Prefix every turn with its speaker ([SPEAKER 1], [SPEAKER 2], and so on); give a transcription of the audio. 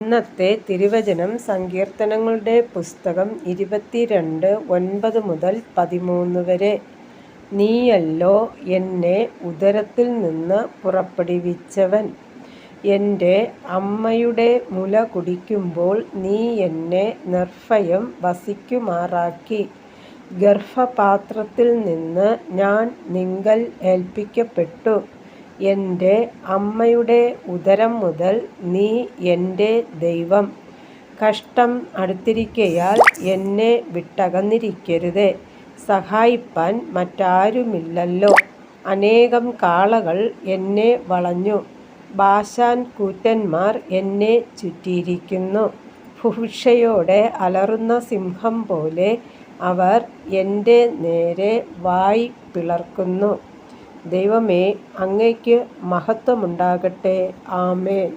[SPEAKER 1] ഇന്നത്തെ തിരുവചനം സങ്കീർത്തനങ്ങളുടെ പുസ്തകം 22:9 മുതൽ 13 വരെ. നീയല്ലോ എന്നെ ഉദരത്തിൽ നിന്ന് പുറപ്പെടുവിച്ചവൻ. എൻ്റെ അമ്മയുടെ മുല കുടിക്കുമ്പോൾ നീ എന്നെ നിർഭയം വസിക്കുമാറാക്കി. ഗർഭപാത്രത്തിൽ നിന്ന് ഞാൻ നിങ്കൽ ഏൽപ്പിക്കപ്പെട്ടു. എൻ്റെ അമ്മയുടെ ഉദരം മുതൽ നീ എൻ്റെ ദൈവം. കഷ്ടം അടുത്തിരിക്കയാൽ എന്നെ വിട്ടകന്നിരിക്കരുതേ. സഹായിപ്പാൻ മറ്റാരുമില്ലല്ലോ. അനേകം കാളകൾ എന്നെ വളഞ്ഞു. ബാശാൻ കൂറ്റന്മാർ എന്നെ ചുറ്റിയിരിക്കുന്നു. ഭുഭുക്ഷയോടെ അലറുന്ന സിംഹം പോലെ അവർ എൻ്റെ നേരെ വായ് പിളർക്കുന്നു. ദൈവമേ, അങ്ങയ്ക്ക് മഹത്വമുണ്ടാകട്ടെ. ആമേൻ.